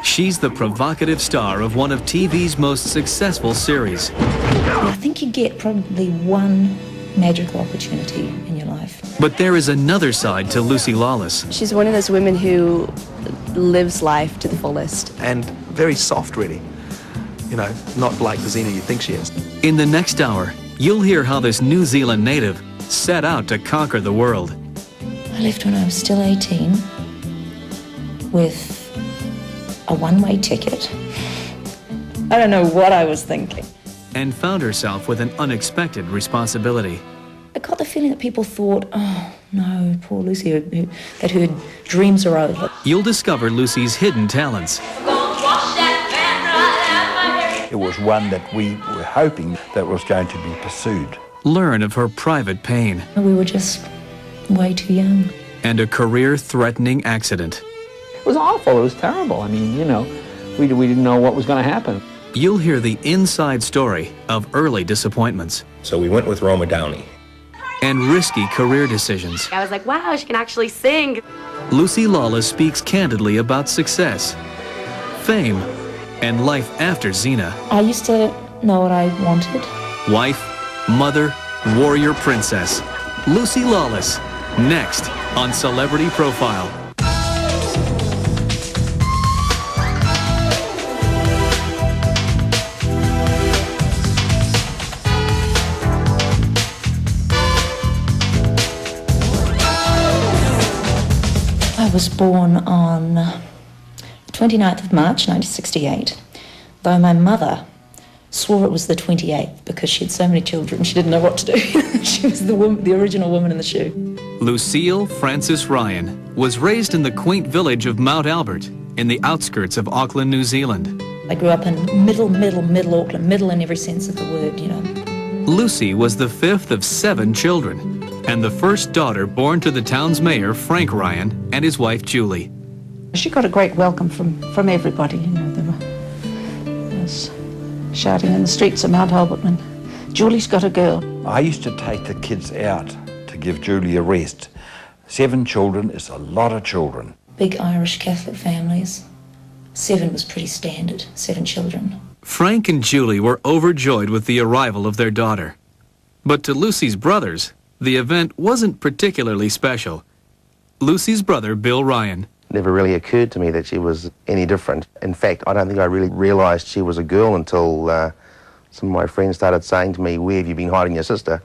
She's the provocative star of one of TV's most successful series. I think you get probably one magical opportunity in your life. But there is another side to Lucy Lawless. She's one of those women who lives life to the fullest. And very soft, really. You know, not like the Xena you think she is. In the next hour, you'll hear how this New Zealand native set out to conquer the world. I left when I was still 18 with a one-way ticket. I don't know what I was thinking. And found herself with an unexpected responsibility. I got the feeling that people thought, oh no, poor Lucy, that her dreams are over. You'll discover Lucy's hidden talents. It was one that we were hoping that was going to be pursued. Learn of her private pain. We were just way too young. And a career-threatening accident. It was awful. It was terrible. I mean, you know, we didn't know what was going to happen. You'll hear the inside story of early disappointments. So we went with Roma Downey. And risky career decisions. I was like, wow, she can actually sing. Lucy Lawless speaks candidly about success, fame, and life after Xena. I used to know what I wanted. Wife, mother, warrior princess. Lucy Lawless, next on Celebrity Profile. I was born on the 29th of March 1968, though my mother swore it was the 28th because she had so many children she didn't know what to do. She was the original woman in the shoe. Lucille Frances Ryan was raised in the quaint village of Mount Albert in the outskirts of Auckland, New Zealand. I grew up in middle Auckland, middle in every sense of the word, you know. Lucy was the fifth of 7 children and the first daughter born to the town's mayor, Frank Ryan, and his wife, Julie. She got a great welcome from everybody, you know. There was shouting in the streets of Mount Albert when Julie's got a girl. I used to take the kids out to give Julie a rest. 7 children is a lot of children. Big Irish Catholic families. 7 was pretty standard, 7 children. Frank and Julie were overjoyed with the arrival of their daughter. But to Lucy's brothers, the event wasn't particularly special. Lucy's brother, Bill Ryan. Never really occurred to me that she was any different. In fact, I don't think I really realised she was a girl until some of my friends started saying to me, "Where have you been hiding your sister?"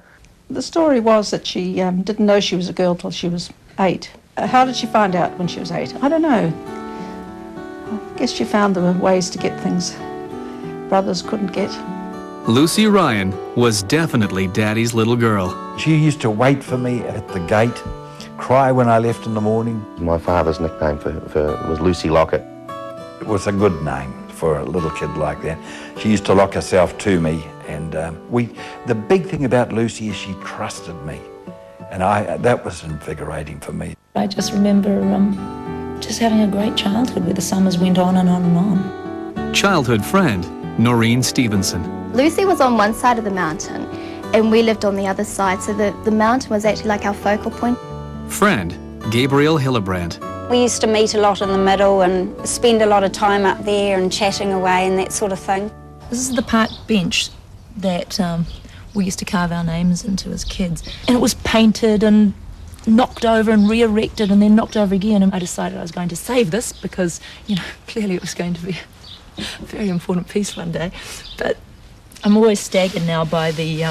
The story was that she didn't know she was a girl till she was 8. How did she find out when she was 8? I don't know. I guess she found there were ways to get things brothers couldn't get. Lucy Ryan was definitely Daddy's little girl. She used to wait for me at the gate, cry when I left in the morning. My father's nickname was Lucy Lockett. It was a good name for a little kid like that. She used to lock herself to me, and the big thing about Lucy is she trusted me, and that was invigorating for me. I just remember just having a great childhood where the summers went on and on and on. Childhood friend, Noreen Stevenson. Lucy was on one side of the mountain and we lived on the other side, so the mountain was actually like our focal point. Friend, Gabrielle Hillebrand. We used to meet a lot in the middle and spend a lot of time up there and chatting away and that sort of thing. This is the park bench that we used to carve our names into as kids. And it was painted and knocked over and re-erected and then knocked over again. And I decided I was going to save this because, you know, clearly it was going to be a very important piece one day. But I'm always staggered now by the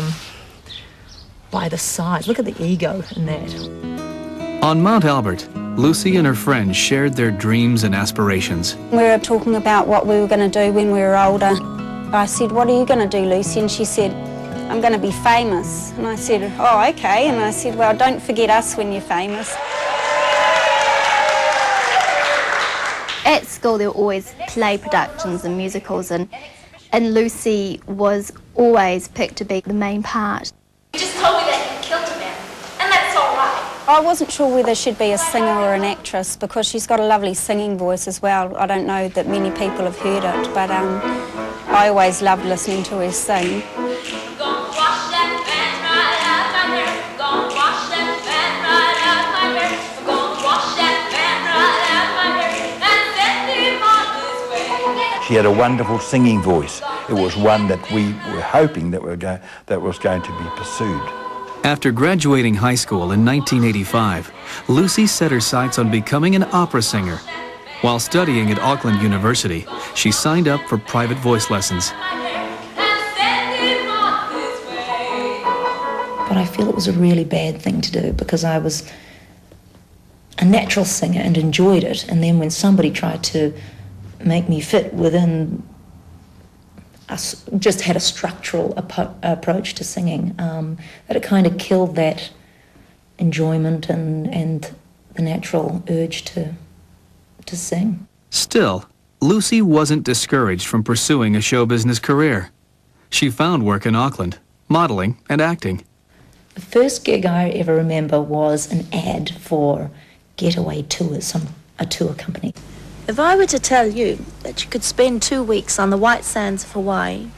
size. Look at the ego in that. On Mount Albert, Lucy and her friends shared their dreams and aspirations. We were talking about what we were going to do when we were older. I said, "What are you going to do, Lucy?" And she said, "I'm going to be famous." And I said, "Oh, okay." And I said, "Well, don't forget us when you're famous." At school there were always play productions and musicals, and Lucy was always picked to be the main part. You just told me that you killed a man, and that's all right. I wasn't sure whether she'd be a singer or an actress because she's got a lovely singing voice as well. I don't know that many people have heard it, but I always loved listening to her sing. She had a wonderful singing voice. It was one that we were hoping that was going to be pursued. After graduating high school in 1985, Lucy set her sights on becoming an opera singer. While studying at Auckland University, she signed up for private voice lessons. But I feel it was a really bad thing to do because I was a natural singer and enjoyed it. And then when somebody tried to make me fit within, just had a structural approach to singing, that it kind of killed that enjoyment and the natural urge to sing. Still, Lucy wasn't discouraged from pursuing a show business career. She found work in Auckland, modeling and acting. The first gig I ever remember was an ad for Getaway Tours, a tour company. If I were to tell you that you could spend 2 weeks on the white sands of Hawaii,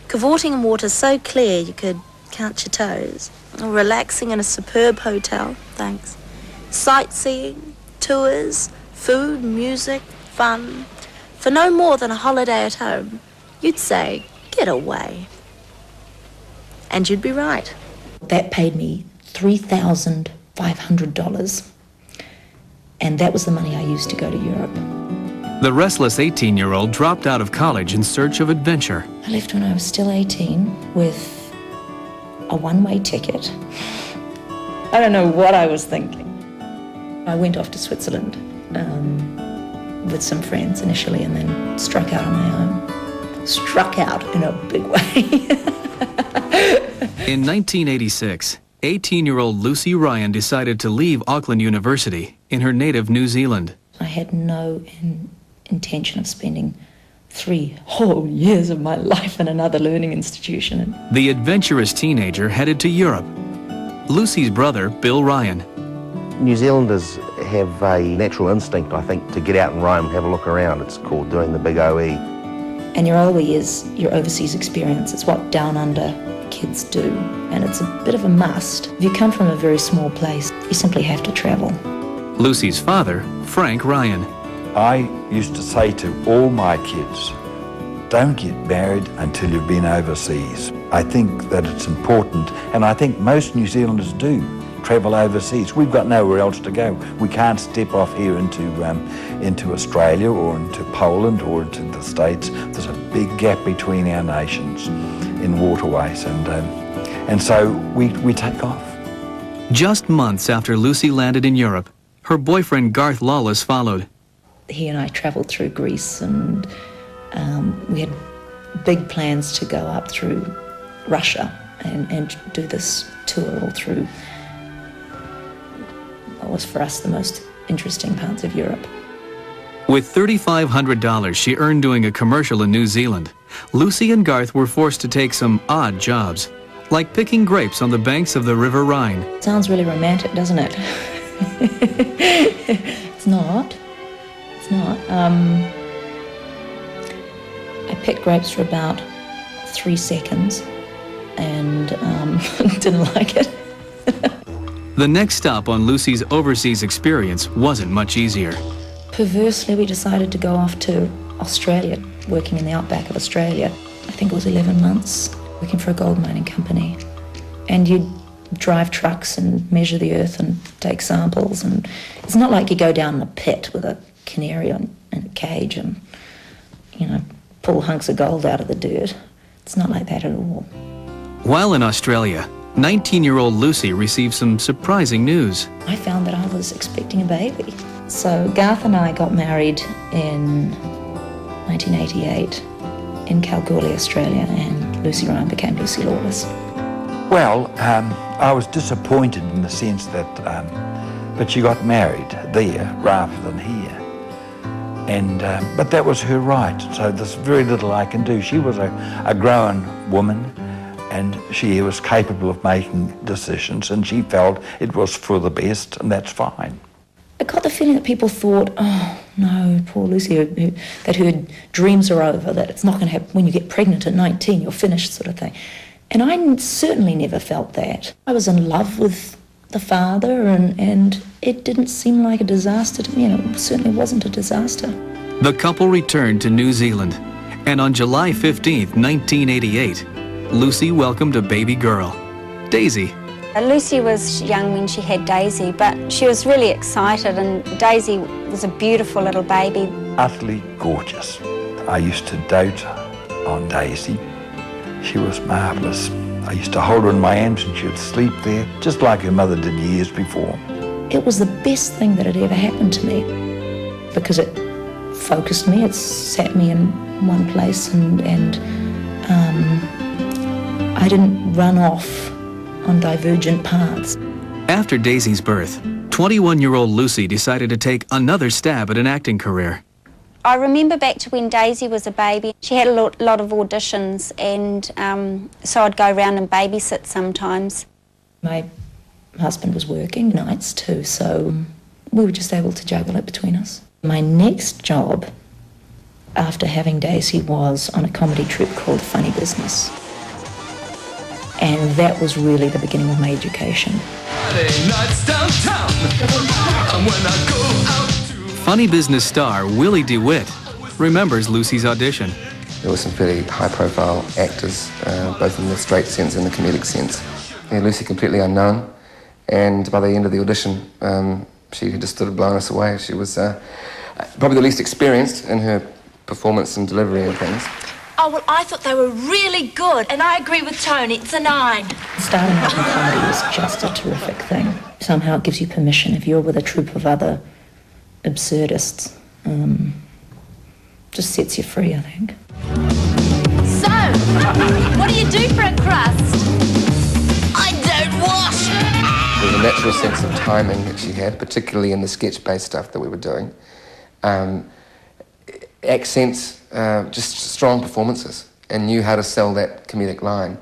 cavorting in water so clear you could count your toes, or relaxing in a superb hotel, thanks, sightseeing, tours, food, music, fun, for no more than a holiday at home, you'd say, get away. And you'd be right. That paid me $3,500, and that was the money I used to go to Europe. The restless 18-year-old dropped out of college in search of adventure. I left when I was still 18 with a one-way ticket. I don't know what I was thinking. I went off to Switzerland with some friends initially and then struck out on my own. Struck out in a big way. In 1986, 18-year-old Lucy Ryan decided to leave Auckland University in her native New Zealand. I had no intention of spending 3 whole years of my life in another learning institution. The adventurous teenager headed to Europe. Lucy's brother, Bill Ryan. New Zealanders have a natural instinct, I think, to get out and roam, have a look around. It's called doing the big OE. And your OE is your overseas experience. It's what down under kids do, and it's a bit of a must. If you come from a very small place, you simply have to travel. Lucy's father, Frank Ryan. I used to say to all my kids, don't get married until you've been overseas. I think that it's important, and I think most New Zealanders do travel overseas. We've got nowhere else to go. We can't step off here into Australia or into Poland or into the States. There's a big gap between our nations in waterways, and so we take off. Just months after Lucy landed in Europe, her boyfriend Garth Lawless followed. He and I travelled through Greece, and we had big plans to go up through Russia and do this tour all through what was for us the most interesting parts of Europe. With $3,500 she earned doing a commercial in New Zealand, Lucy and Garth were forced to take some odd jobs, like picking grapes on the banks of the River Rhine. Sounds really romantic, doesn't it? It's not. It's not. I picked grapes for about 3 seconds and didn't like it. The next stop on Lucy's overseas experience wasn't much easier. Perversely, we decided to go off to Australia, working in the outback of Australia. I think it was 11 months, working for a gold mining company. And you'd drive trucks and measure the earth and take samples. And it's not like you go down in a pit with a canary in a cage and, pull hunks of gold out of the dirt. It's not like that at all. While in Australia, 19-year-old Lucy received some surprising news. I found that I was expecting a baby. So Garth and I got married in 1988 in Kalgoorlie, Australia, and Lucy Ryan became Lucy Lawless. Well, I was disappointed in the sense that, but she got married there rather than here. And, but that was her right, so there's very little I can do. She was a grown woman, and she was capable of making decisions, and she felt it was for the best, and that's fine. I got the feeling that people thought, oh no, poor Lucy, that her dreams are over, that it's not going to happen. When you get pregnant at 19, you're finished, sort of thing. And I certainly never felt that. I was in love with the father, and it didn't seem like a disaster to me, and it certainly wasn't a disaster. The couple returned to New Zealand. And on July 15th, 1988, Lucy welcomed a baby girl, Daisy. Lucy was young when she had Daisy, but she was really excited, and Daisy was a beautiful little baby. Utterly gorgeous. I used to dote on Daisy. She was marvellous. I used to hold her in my arms and she would sleep there, just like her mother did years before. It was the best thing that had ever happened to me because it focused me, it sat me in one place, and I didn't run off on divergent paths. After Daisy's birth, 21-year-old Lucy decided to take another stab at an acting career. I remember back to when Daisy was a baby. She had a lot of auditions, and so I'd go around and babysit sometimes. My husband was working nights too, so we were just able to juggle it between us. My next job after having Daisy was on a comedy troupe called Funny Business. And that was really the beginning of my education. Funny Business star Willie DeWitt remembers Lucy's audition. There were some fairly high-profile actors, both in the straight sense and the comedic sense. Yeah, Lucy completely unknown, and by the end of the audition, she had just sort of blown us away. She was probably the least experienced in her performance and delivery and things. Oh, well, I thought they were really good, and I agree with Tony, it's a 9. Starting out in comedy is just a terrific thing. Somehow it gives you permission if you're with a troupe of other absurdists. Just sets you free, I think. So, what do you do for a crust? I don't wash. There was a natural sense of timing that she had, particularly in the sketch-based stuff that we were doing. Accents, just strong performances, and knew how to sell that comedic line.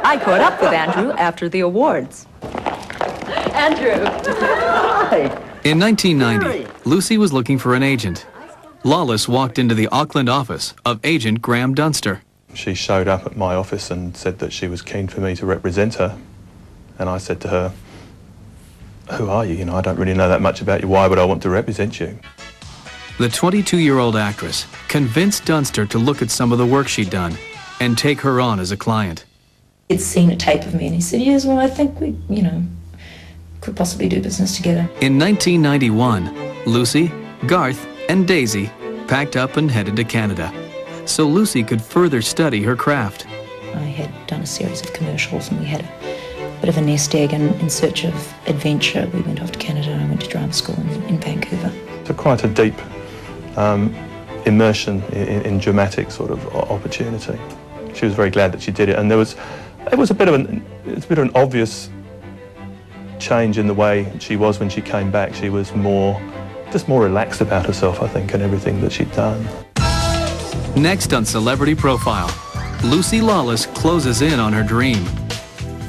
I caught up with Andrew after the awards. Andrew! Hi! In 1990, Lucy was looking for an agent. Lawless walked into the Auckland office of agent Graham Dunster. She showed up at my office and said that she was keen for me to represent her. And I said to her, "Who are you? You know, I don't really know that much about you. Why would I want to represent you?" The 22-year-old actress convinced Dunster to look at some of the work she'd done and take her on as a client. He'd seen a tape of me and he said, yes, well, I think we, could possibly do business together. In 1991, Lucy, Garth, and Daisy packed up and headed to Canada so Lucy could further study her craft. I had done a series of commercials and we had a bit of a nest egg, and in search of adventure we went off to Canada and I went to drama school in Vancouver. So quite a deep immersion in dramatic sort of opportunity. She was very glad that she did it, and it was a bit of an obvious change in the way she was when she came back. She was just more relaxed about herself, I think, and everything that she'd done. Next on Celebrity Profile, Lucy Lawless closes in on her dream.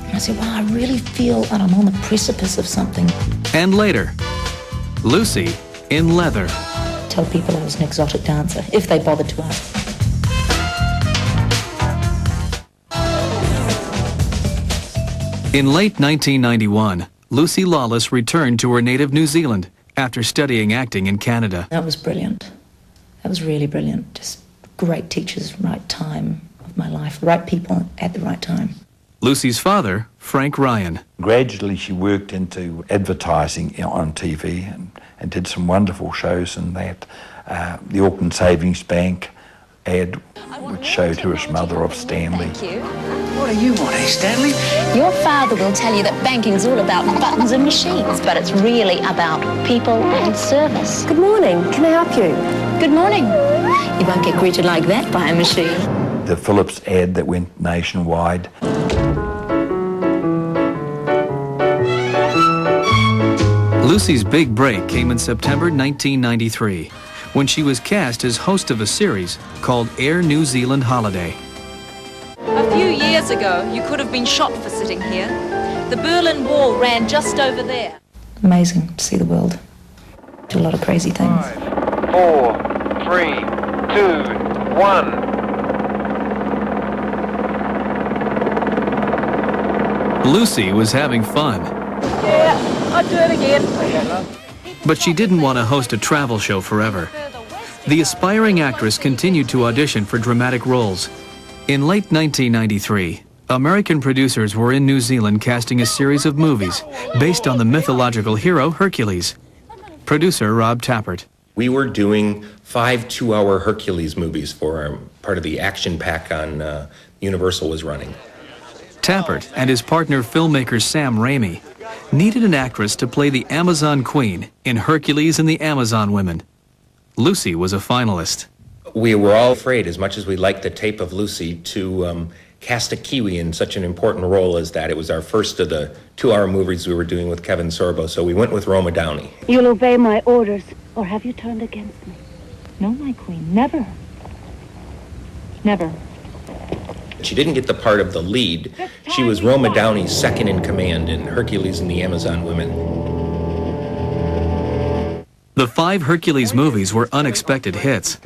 And I said, well, I really feel that I'm on the precipice of something. And later, Lucy in leather. Tell people I was an exotic dancer, if they bothered to ask. In late 1991, Lucy Lawless returned to her native New Zealand after studying acting in Canada. That was brilliant. That was really brilliant. Just great teachers, right time of my life, right people at the right time. Lucy's father, Frank Ryan. Gradually she worked into advertising on TV and did some wonderful shows in that. The Auckland Savings Bank ad, which showed her as mother of Stanley. Thank you. What do you want, Stanley? Your father will tell you that banking's all about buttons and machines, but it's really about people and service. Good morning. Can I help you? Good morning. You won't get greeted like that by a machine. The Phillips ad that went nationwide. Lucy's big break came in September 1993 when she was cast as host of a series called Air New Zealand Holiday. A few years ago, you could have been shot for sitting here. The Berlin Wall ran just over there. Amazing to see the world. Do a lot of crazy things. 5, 4, 3, 2, 1. Lucy was having fun. Yeah, I'll do it again. But she didn't want to host a travel show forever. the aspiring actress continued to audition for dramatic roles. In late 1993, American producers were in New Zealand casting a series of movies based on the mythological hero Hercules. Producer Rob Tappert. We were doing 5 2-hour Hercules movies for part of the action pack on Universal was running. Tappert and his partner filmmaker Sam Raimi needed an actress to play the Amazon Queen in Hercules and the Amazon Women. Lucy was a finalist. We were all afraid, as much as we liked the tape of Lucy, to cast a Kiwi in such an important role as that. It was our first of the 2-hour movies we were doing with Kevin Sorbo, so we went with Roma Downey. You'll obey my orders, or have you turned against me? No, my queen, never. Never. She didn't get the part of the lead. She was Roma Downey's second in command in Hercules and the Amazon Women. The 5 Hercules movies were unexpected hits.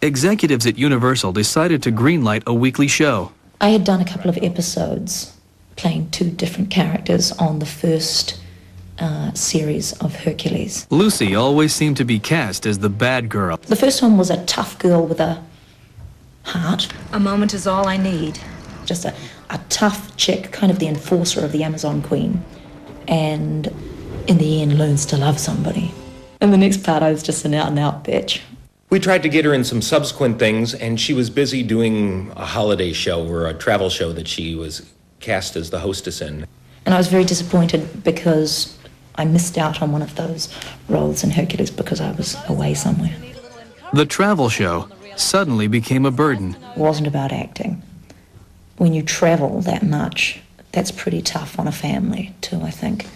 Executives at Universal decided to greenlight a weekly show. I had done a couple of episodes playing 2 different characters on the first series of Hercules. Lucy always seemed to be cast as the bad girl. The first one was a tough girl with a heart. A moment is all I need. Just a tough chick, kind of the enforcer of the Amazon Queen. And in the end learns to love somebody. And the next part I was just an out-and-out bitch. We tried to get her in some subsequent things, and she was busy doing a holiday show or a travel show that she was cast as the hostess in. And I was very disappointed because I missed out on one of those roles in Hercules because I was away somewhere. The travel show suddenly became a burden. It wasn't about acting. When you travel that much, that's pretty tough on a family too, I think.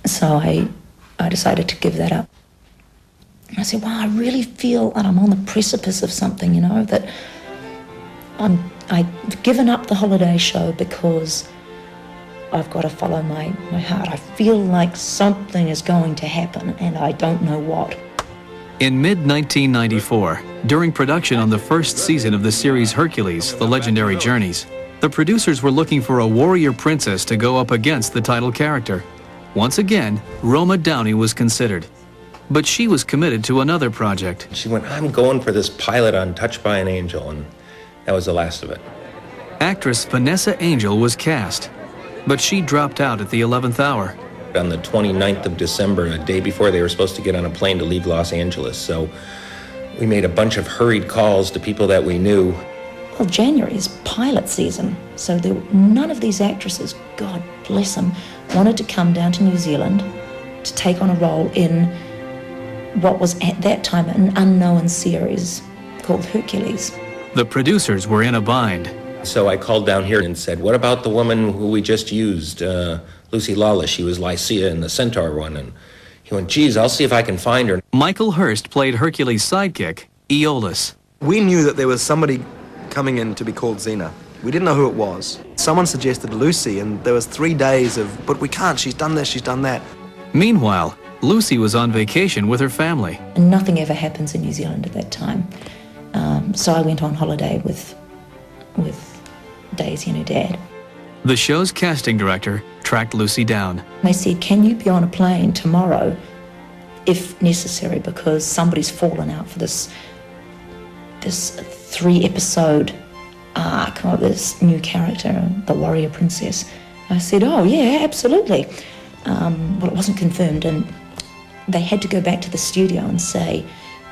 So I decided to give that up. And I said, wow, I really feel that I'm on the precipice of something, you know, that I've given up the holiday show because I've got to follow my heart. I feel like something is going to happen and I don't know what. In mid-1994, during production on the first season of the series Hercules, The Legendary Journeys, the producers were looking for a warrior princess to go up against the title character. Once again, Roma Downey was considered. But she was committed to another project. She went, I'm going for this pilot on Touched by an Angel, and that was the last of it. Actress Vanessa Angel was cast, but she dropped out at the 11th hour. On the 29th of December, a day before they were supposed to get on a plane to leave Los Angeles, so we made a bunch of hurried calls to people that we knew. Well, January is pilot season, so none of these actresses, God bless them, wanted to come down to New Zealand to take on a role in what was at that time an unknown series called Hercules. The producers were in a bind. So I called down here and said, what about the woman who we just used, Lucy Lawless? She was Lycia in the Centaur one. And he went, geez, I'll see if I can find her. Michael Hurst played Hercules' sidekick, Lawless. We knew that there was somebody coming in to be called Xena. We didn't know who it was. Someone suggested Lucy, and there was 3 days of, but we can't, she's done this, she's done that. Meanwhile, Lucy was on vacation with her family. And nothing ever happens in New Zealand at that time. So I went on holiday with Daisy and her dad. The show's casting director tracked Lucy down. They said, can you be on a plane tomorrow if necessary because somebody's fallen out for this 3-episode arc of this new character, the warrior princess. I said, oh yeah, absolutely. Well, it wasn't confirmed, and they had to go back to the studio and say,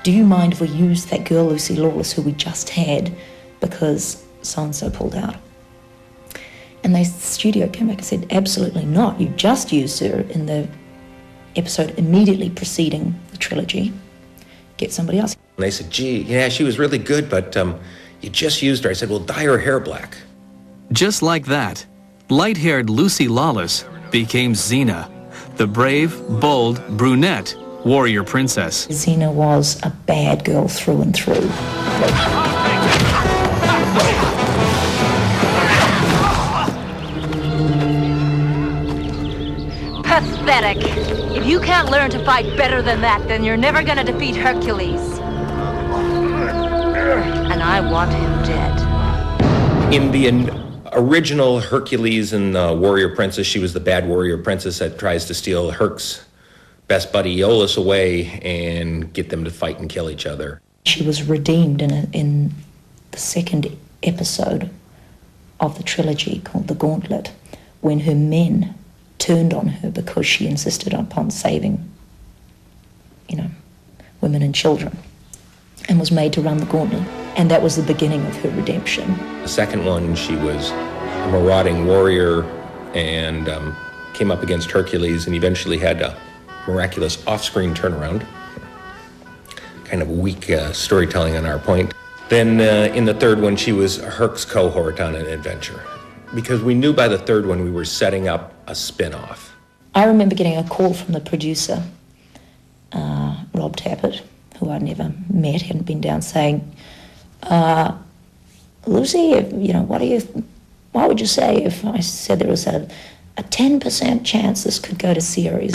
do you mind if we use that girl Lucy Lawless who we just had because so-and-so pulled out? And the studio came back and said, absolutely not. You just used her in the episode immediately preceding the trilogy. Get somebody else. And they said, gee, yeah, she was really good, but you just used her. I said, well, dye her hair black. Just like that, light-haired Lucy Lawless became Xena, the brave, bold, brunette warrior princess. Xena was a bad girl through and through. Pathetic. If you can't learn to fight better than that, then you're never gonna defeat Hercules. And I want him dead. In the original Hercules and the warrior princess, she was the bad warrior princess that tries to steal Herc's best buddy Lawless away and get them to fight and kill each other. She was redeemed in the second episode of the trilogy called The Gauntlet, when her men turned on her because she insisted upon saving, women and children, and was made to run the gauntlet. And that was the beginning of her redemption. The second one, she was a marauding warrior and came up against Hercules and eventually had a miraculous off-screen turnaround. Kind of weak storytelling on our point. Then in the third one, she was Herc's cohort on an adventure, because we knew by the third one we were setting up a spin-off. I remember getting a call from the producer, Rob Tappert, who I'd never met, hadn't been down, saying, Lucy, what would you say if I said there was a 10% chance this could go to series?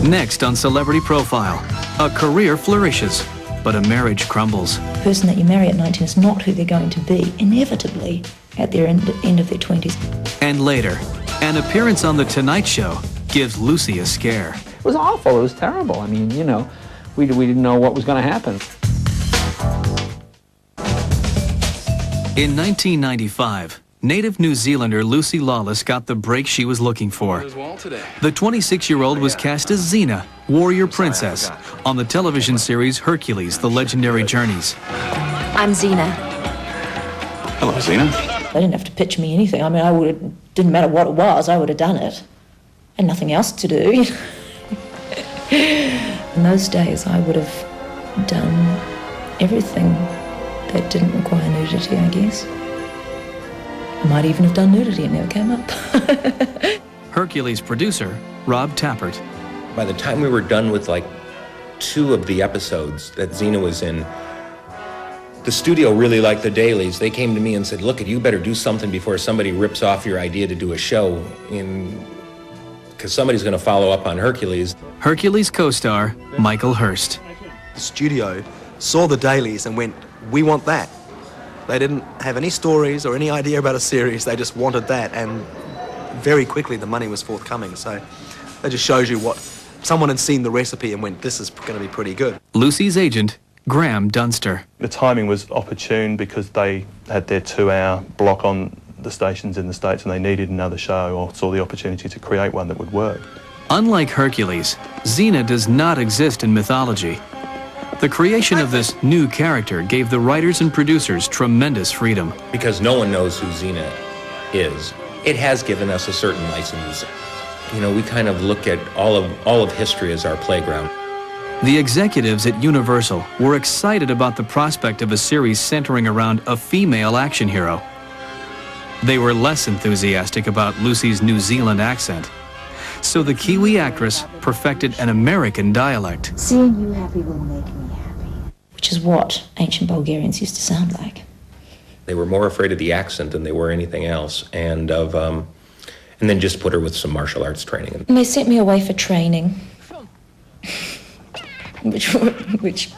Next on Celebrity Profile, a career flourishes, but a marriage crumbles. The person that you marry at 19 is not who they're going to be, inevitably, at their end of their 20s. And later, an appearance on The Tonight Show gives Lucy a scare. It was awful. It was terrible. I mean, we didn't know what was going to happen. In 1995, native New Zealander Lucy Lawless got the break she was looking for. The 26-year-old was cast as Xena, warrior princess, on the television series Hercules, The Legendary Journeys. I'm Xena. Hello, Xena. They didn't have to pitch me anything. I mean, didn't matter what it was, I would have done it. And nothing else to do. In those days, I would have done everything that didn't require nudity, I guess. I might even have done nudity, it never came up. Hercules producer, Rob Tappert. By the time we were done with like 2 of the episodes that Xena was in, the studio really liked the dailies. They came to me and said, look, you better do something before somebody rips off your idea to do a show, because somebody's going to follow up on Hercules. Hercules co-star, Michael Hurst. The studio saw the dailies and went, we want that. They didn't have any stories or any idea about a series, they just wanted that, and very quickly the money was forthcoming. So that just shows you what someone had seen the recipe and went, this is going to be pretty good. Lucy's agent, Graham Dunster. The timing was opportune because they had their 2-hour block on the stations in the States and they needed another show, or saw the opportunity to create one that would work. Unlike Hercules, Xena does not exist in mythology. The creation of this new character gave the writers and producers tremendous freedom. Because no one knows who Xena is, it has given us a certain license. We kind of look at all of history as our playground. The executives at Universal were excited about the prospect of a series centering around a female action hero. They were less enthusiastic about Lucy's New Zealand accent. So the Kiwi actress perfected an American dialect. Seeing you happy will make me happy. Which is what ancient Bulgarians used to sound like. They were more afraid of the accent than they were anything else, and then just put her with some martial arts training. And they sent me away for training, which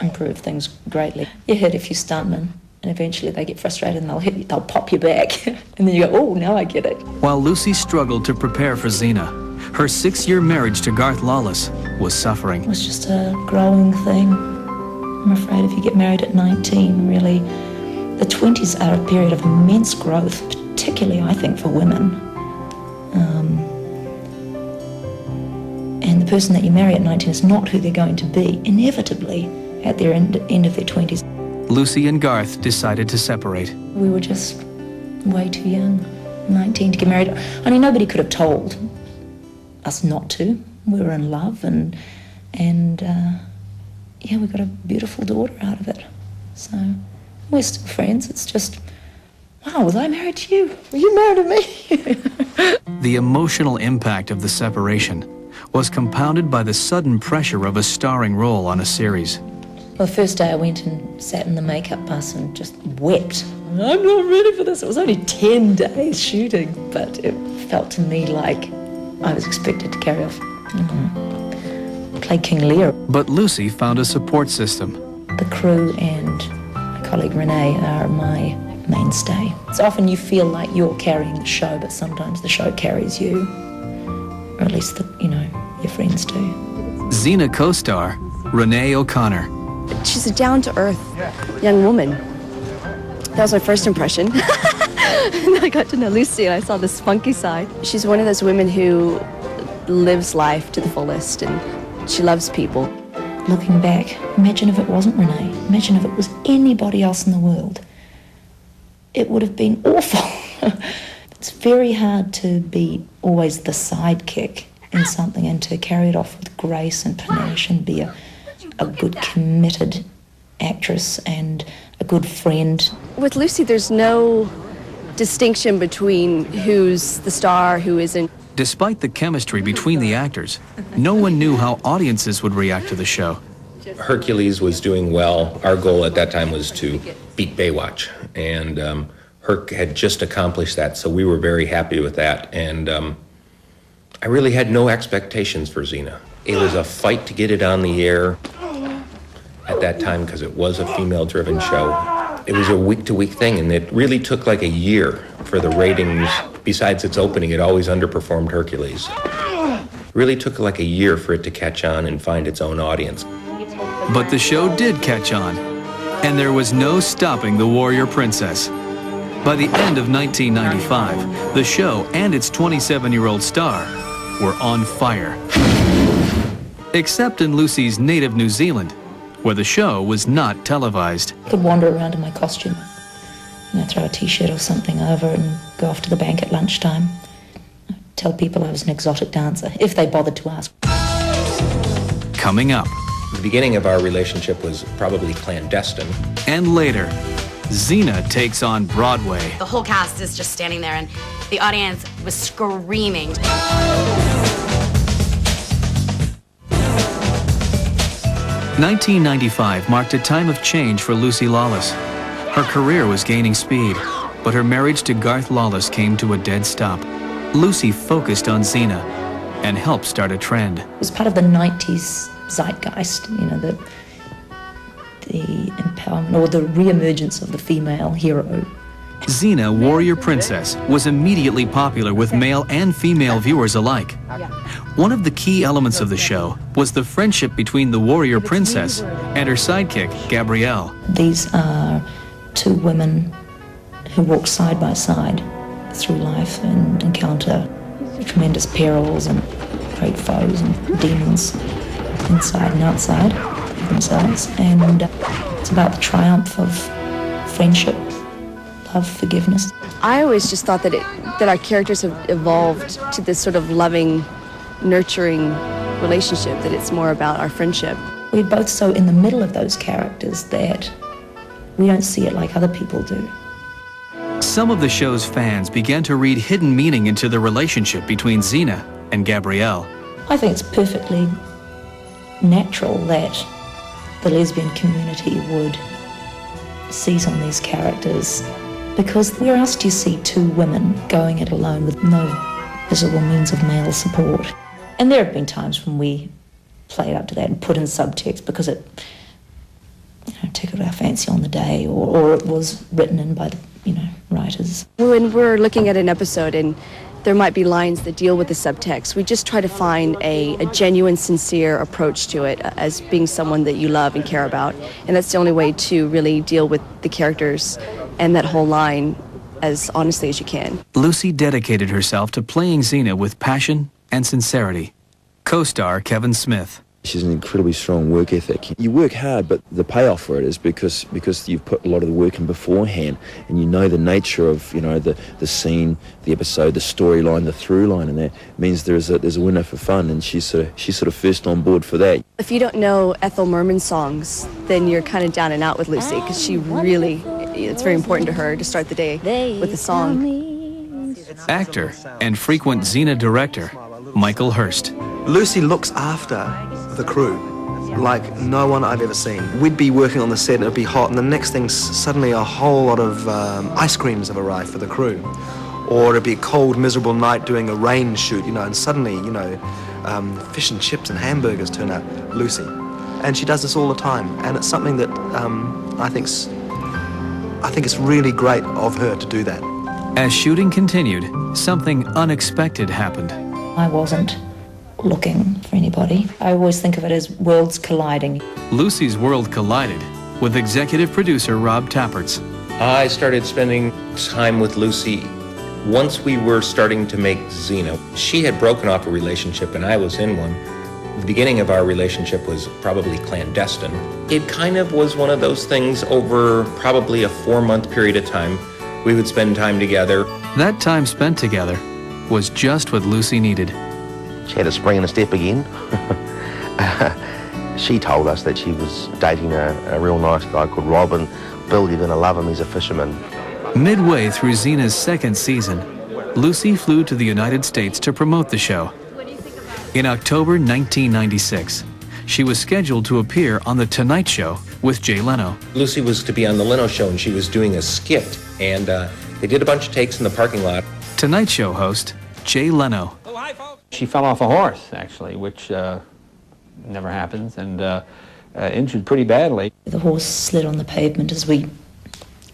improved things greatly. You hit a few stuntmen, and eventually they get frustrated and they'll pop you back. And then you go, oh, now I get it. While Lucy struggled to prepare for Xena, her 6-year marriage to Garth Lawless was suffering. It was just a growing thing. I'm afraid if you get married at 19, really, the 20s are a period of immense growth, particularly, I think, for women. And the person that you marry at 19 is not who they're going to be, inevitably, at their end of their 20s. Lucy and Garth decided to separate. We were just way too young, 19 to get married. I mean, nobody could have told us not to. We were in love, and we got a beautiful daughter out of it. So we're still friends. It's just, wow, was I married to you? Were you married to me? The emotional impact of the separation was compounded by the sudden pressure of a starring role on a series. Well, the first day I went and sat in the makeup bus and just wept. I'm not ready for this. It was only 10 days shooting, but it felt to me like I was expected to carry off, play King Lear. But Lucy found a support system. The crew and my colleague Renee are my mainstay. So often you feel like you're carrying the show, but sometimes the show carries you, or at least your friends do. Xena co-star Renee O'Connor. She's a down-to-earth young woman. That was my first impression. And then I got to know Lucy and I saw this funky side. She's one of those women who lives life to the fullest and she loves people. Looking back, imagine if it wasn't Renee. Imagine if it was anybody else in the world. It would have been awful. It's very hard to be always the sidekick in something and to carry it off with grace and panache and be a good committed actress and a good friend. With Lucy, there's no distinction between who's the star, who isn't. Despite the chemistry between the actors, no one knew how audiences would react to the show. Hercules was doing well. Our goal at that time was to beat Baywatch, and Herc had just accomplished that, so we were very happy with that. And I really had no expectations for Xena. It was a fight to get it on the air at that time because it was a female-driven show. It was a week-to-week thing, and it really took like a year for the ratings. Besides its opening, it always underperformed Hercules. It really took like a year for it to catch on and find its own audience. But the show did catch on, and there was no stopping the warrior princess. By the end of 1995, the show and its 27-year-old star were on fire. Except in Lucy's native New Zealand, where the show was not televised. I could wander around in my costume, throw a t-shirt or something over and go off to the bank at lunchtime. Tell people I was an exotic dancer, if they bothered to ask. Coming up. The beginning of our relationship was probably clandestine. And later, Xena takes on Broadway. The whole cast is just standing there and the audience was screaming. 1995 marked a time of change for Lucy Lawless. Her career was gaining speed, but her marriage to Garth Lawless came to a dead stop. Lucy focused on Xena and helped start a trend. It was part of the 90s zeitgeist, the empowerment or the re-emergence of the female hero. Xena, Warrior Princess, was immediately popular with male and female viewers alike. One of the key elements of the show was the friendship between the Warrior Princess and her sidekick, Gabrielle. These are two women who walk side by side through life and encounter tremendous perils and great foes and demons inside and outside of themselves. And it's about the triumph of friendship, love, forgiveness. I always just thought that our characters have evolved to this sort of loving, nurturing relationship, that it's more about our friendship. We're both so in the middle of those characters that we don't see it like other people do. Some of the show's fans began to read hidden meaning into the relationship between Xena and Gabrielle. I think it's perfectly natural that the lesbian community would seize on these characters, because where else do you see two women going it alone with no visible means of male support? And there have been times when we played up to that and put in subtext because it tickled our fancy on the day, or it was written in by the writers. When we're looking at an episode and there might be lines that deal with the subtext, we just try to find a genuine, sincere approach to it as being someone that you love and care about. And that's the only way to really deal with the characters and that whole line as honestly as you can. Lucy dedicated herself to playing Xena with passion and sincerity. Co-star Kevin Smith. She's an incredibly strong work ethic. You work hard, but the payoff for it is because you've put a lot of the work in beforehand, and you know the nature of the scene, the episode, the storyline, the through line, and that means there's a window for fun, and she's sort of first on board for that. If you don't know Ethel Merman's songs, then you're kind of down and out with Lucy, because she really, it's very important to her to start the day with a song. Actor and frequent Xena director Michael Hurst. Lucy looks after the crew like no one I've ever seen. We'd be working on the set and it'd be hot, and the next thing, suddenly a whole lot of ice creams have arrived for the crew. Or it'd be a cold, miserable night doing a rain shoot, and suddenly, fish and chips and hamburgers turn up. Lucy. And she does this all the time, and it's something that I think it's really great of her to do that. As shooting continued, something unexpected happened. I wasn't looking for anybody. I always think of it as worlds colliding. Lucy's world collided with executive producer Rob Tappert's. I started spending time with Lucy once we were starting to make Xena. She had broken off a relationship and I was in one. The beginning of our relationship was probably clandestine. It kind of was one of those things over probably a 4-month period of time. We would spend time together. That time spent together was just what Lucy needed. She had a spring in her step again. She told us that she was dating a real nice guy called Rob, and Bill, you're going to love him, he's a fisherman. Midway through Xena's second season, Lucy flew to the United States to promote the show. In October 1996, she was scheduled to appear on The Tonight Show with Jay Leno. Lucy was to be on The Leno Show and she was doing a skit, and they did a bunch of takes in the parking lot. Tonight Show host Jay Leno. She fell off a horse, actually, which never happens, and injured pretty badly. The horse slid on the pavement as we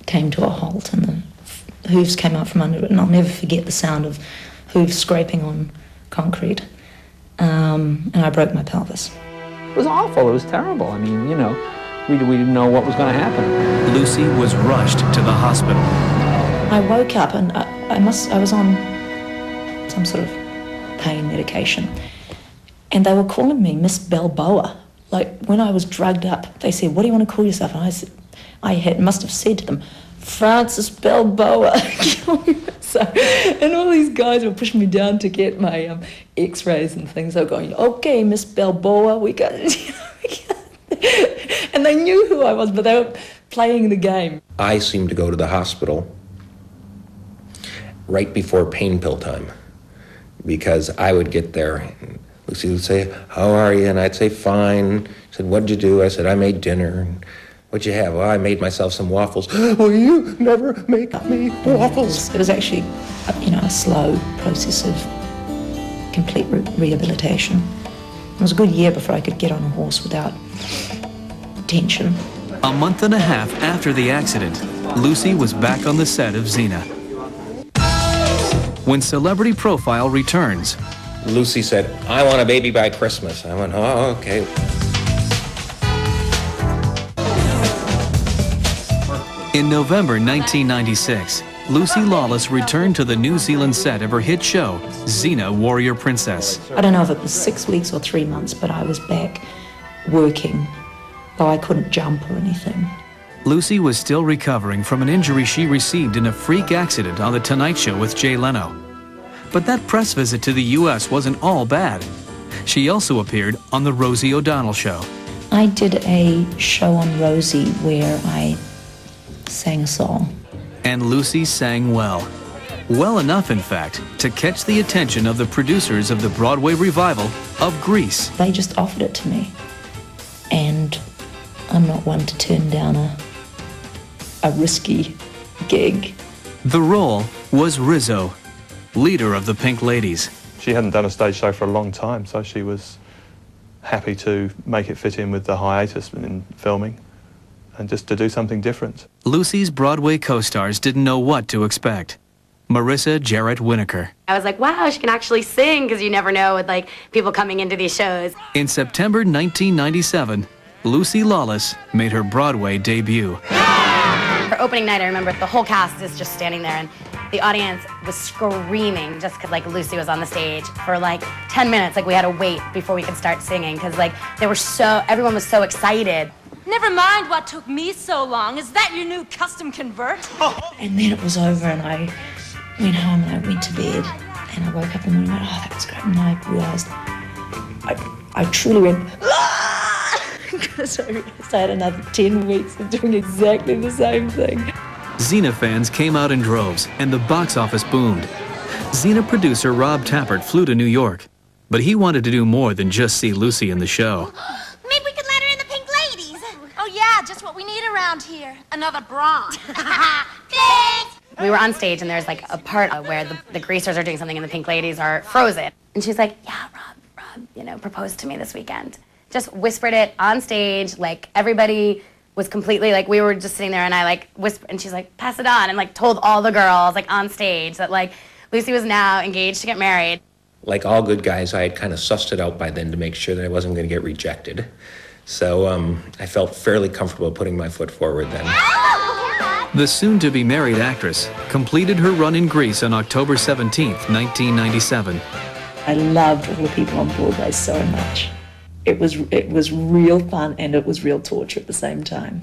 came to a halt, and the hooves came out from under it, and I'll never forget the sound of hooves scraping on concrete. And I broke my pelvis. It was awful. It was terrible. I mean, you know, we didn't know what was going to happen. Lucy was rushed to the hospital. I woke up and I was on some sort of pain medication, and they were calling me Miss Balboa. Like, when I was drugged up, they said, "What do you want to call yourself?" And I said, must have said to them, "Frances Balboa." So, and all these guys were pushing me down to get my x-rays and things. They were going, "Okay, Miss Balboa, we got it." And they knew who I was, but they were playing the game. I seemed to go to the hospital right before pain pill time, because I would get there and Lucy would say, "How are you?" And I'd say, "Fine." She said, "What'd you do?" I said, "I made dinner." "What'd you have?" "Well, I made myself some waffles." "Well, you never make me waffles." It was actually, a slow process of complete rehabilitation. It was a good year before I could get on a horse without tension. A month and a half after the accident, Lucy was back on the set of Xena. When Celebrity Profile returns, Lucy said, "I want a baby by Christmas." I went, "Oh, okay." In November 1996, Lucy Lawless returned to the New Zealand set of her hit show, Xena Warrior Princess. I don't know if it was 6 weeks or 3 months, but I was back working, though I couldn't jump or anything. Lucy was still recovering from an injury she received in a freak accident on The Tonight Show with Jay Leno. But that press visit to the U.S. wasn't all bad. She also appeared on The Rosie O'Donnell Show. I did a show on Rosie where I sang a song. And Lucy sang well. Well enough, in fact, to catch the attention of the producers of the Broadway revival of Grease. They just offered it to me. And I'm not one to turn down a risky gig. The role was Rizzo, leader of the Pink Ladies. She hadn't done a stage show for a long time, so she was happy to make it fit in with the hiatus in filming and just to do something different. Lucy's Broadway co-stars didn't know what to expect. Marissa Jarrett Winokur. I was like, wow, she can actually sing, because you never know with people coming into these shows. In September 1997, Lucy Lawless made her Broadway debut. Her opening night, I remember the whole cast is just standing there, and the audience was screaming just because Lucy was on the stage for 10 minutes. We had to wait before we could start singing, because everyone was so excited. Never mind what took me so long. Is that your new custom convert? And then it was over, and I went home and I went to bed, and I woke up in the morning and went, "Oh, that was great." And I realised I truly went, "Ah!" Because I realised I had another 10 weeks of doing exactly the same thing. Xena fans came out in droves, and the box office boomed. Xena producer Rob Tappert flew to New York, but he wanted to do more than just see Lucy in the show. Maybe we could let her in the Pink Ladies. Oh yeah, just what we need around here. Another bra. Thanks! We were on stage, and there's a part where the greasers are doing something and the Pink Ladies are frozen. And she's like, "Yeah, Rob, proposed to me this weekend." Just whispered it on stage, everybody was completely, we were just sitting there, and I whispered, and she's like, "Pass it on," and told all the girls, on stage that Lucy was now engaged to get married. Like all good guys, I had kind of sussed it out by then to make sure that I wasn't going to get rejected. So I felt fairly comfortable putting my foot forward then. The soon-to-be married actress completed her run in Greece on October 17th, 1997. I loved all the people on Broadway so much. It was real fun and it was real torture at the same time.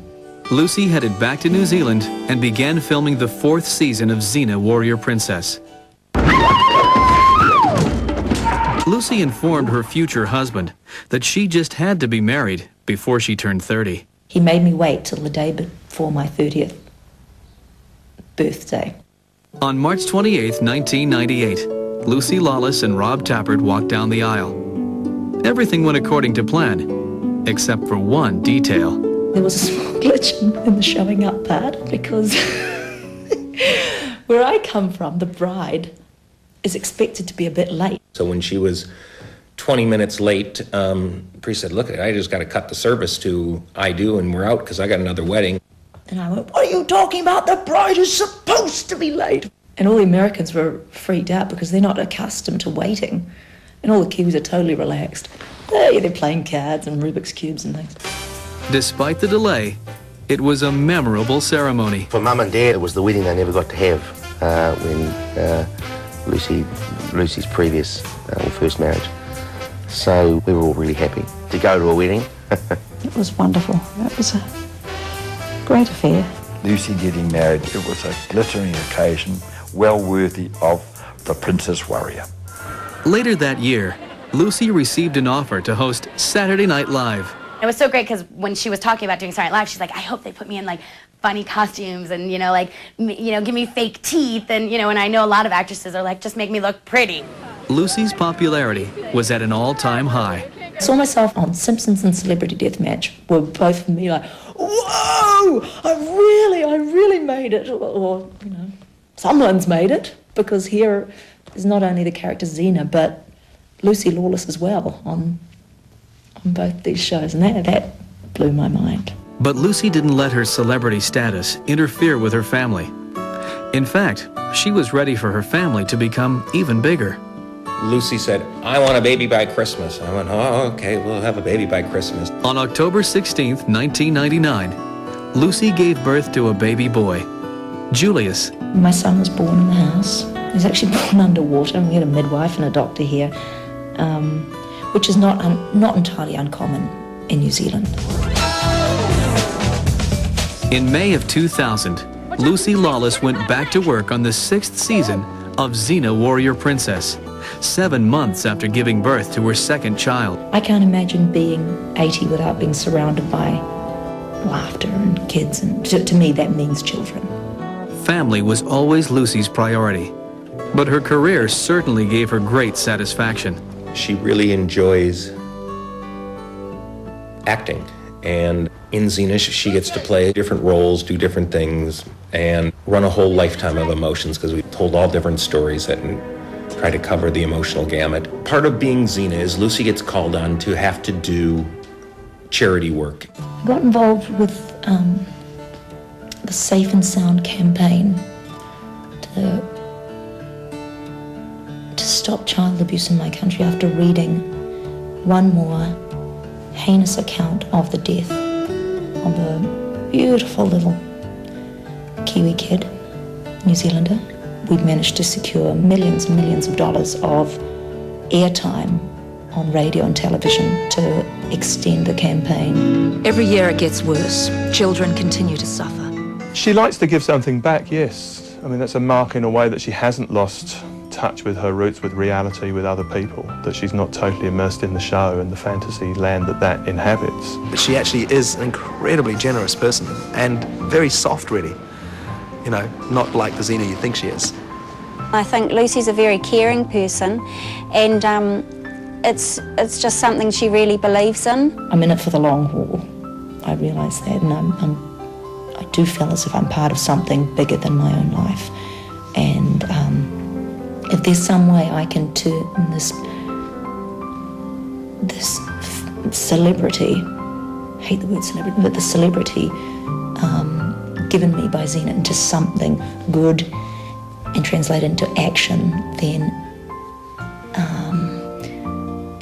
Lucy headed back to New Zealand and began filming the 4th season of Xena, Warrior Princess. Lucy informed her future husband that she just had to be married before she turned 30. He made me wait till the day before my 30th birthday. On March 28, 1998, Lucy Lawless and Rob Tappert walked down the aisle. Everything went according to plan, except for one detail. There was a small glitch in the showing up part because where I come from, the bride is expected to be a bit late. So when she was 20 minutes late, the priest said, look, I just got to cut the service to I do, and we're out because I got another wedding. And I went, what are you talking about? The bride is supposed to be late. And all the Americans were freaked out because they're not accustomed to waiting. And all the Kiwis are totally relaxed. They're playing cards and Rubik's Cubes and things. Despite the delay, it was a memorable ceremony. For Mum and Dad, it was the wedding they never got to have when Lucy's previous or first marriage. So we were all really happy to go to a wedding. It was wonderful. It was a great affair. Lucy getting married, it was a glittering occasion, well worthy of the Princess Warrior. Later that year, Lucy received an offer to host Saturday Night Live. It was so great because when she was talking about doing Saturday Night Live, she's like, I hope they put me in like funny costumes and, give me fake teeth. And, and I know a lot of actresses are like, just make me look pretty. Lucy's popularity was at an all-time high. I saw myself on Simpsons and Celebrity Deathmatch, were both of me like, whoa, I really made it. Or someone's made it, because here is not only the character Xena, but Lucy Lawless as well on both these shows, and that blew my mind. But Lucy didn't let her celebrity status interfere with her family. In fact, she was ready for her family to become even bigger. Lucy said, I want a baby by Christmas. I went, oh, okay, we'll have a baby by Christmas. On October 16th, 1999, Lucy gave birth to a baby boy, Julius. My son was born in the house. He was actually born underwater, and we had a midwife and a doctor here, which is not entirely uncommon in New Zealand. In May of 2000, Lucy Lawless went back to work on the 6th season of Xena, Warrior Princess, 7 months after giving birth to her second child. I can't imagine being 80 without being surrounded by laughter and kids, and to me that means children. Family was always Lucy's priority, but her career certainly gave her great satisfaction. She really enjoys acting, and in Xena she gets to play different roles, do different things, and run a whole lifetime of emotions, because we told all different stories that try to cover the emotional gamut. Part of being Xena is Lucy gets called on to have to do charity work. I got involved with the Safe and Sound campaign to stop child abuse in my country after reading one more heinous account of the death of a beautiful little Kiwi kid, New Zealander. We'd managed to secure millions and millions of dollars of airtime on radio and television to extend the campaign. Every year it gets worse. Children continue to suffer. She likes to give something back, yes. I mean, that's a mark in a way that she hasn't lost touch with her roots, with reality, with other people, that she's not totally immersed in the show and the fantasy land that inhabits. But she actually is an incredibly generous person and very soft, really. Not like the Xena you think she is. I think Lucy's a very caring person, and it's just something she really believes in. I'm in it for the long haul. I realise that, and I do feel as if I'm part of something bigger than my own life. And if there's some way I can turn this celebrity, I hate the word celebrity, but the celebrity given me by Xena into something good and translate it into action, then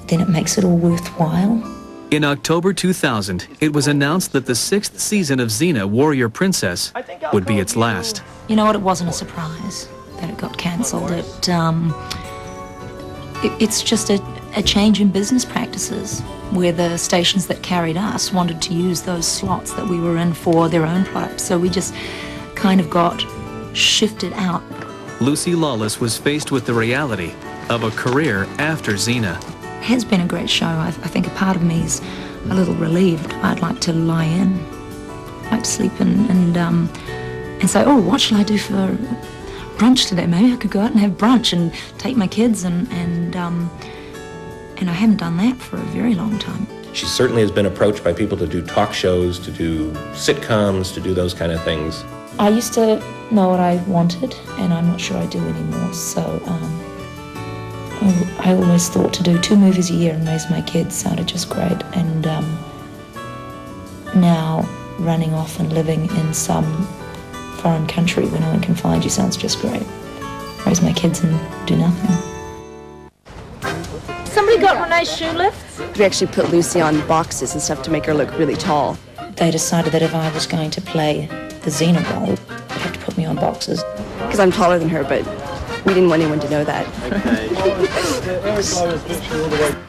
then it makes it all worthwhile. In October 2000, it was announced that the 6th season of Xena, Warrior Princess, would be its last. You know what, it wasn't a surprise that it got cancelled. It's just a change in business practices, where the stations that carried us wanted to use those slots that we were in for their own products. So we just kind of got shifted out. Lucy Lawless was faced with the reality of a career after Xena. It has been a great show. I think a part of me is a little relieved. I'd like to lie in, I'd like to sleep and say, oh, what shall I do for brunch today? Maybe I could go out and have brunch and take my kids and I haven't done that for a very long time. She certainly has been approached by people to do talk shows, to do sitcoms, to do those kind of things. I used to know what I wanted, and I'm not sure I do anymore, so I always thought to do 2 movies a year and raise my kids sounded just great, and now running off and living in some foreign country where no one can find you sounds just great. Raise my kids and do nothing. Somebody got Renee's shoe lifts? We actually put Lucy on boxes and stuff to make her look really tall. They decided that if I was going to play the Xena role, they'd have to put me on boxes. Because I'm taller than her, but we didn't want anyone to know that. Okay.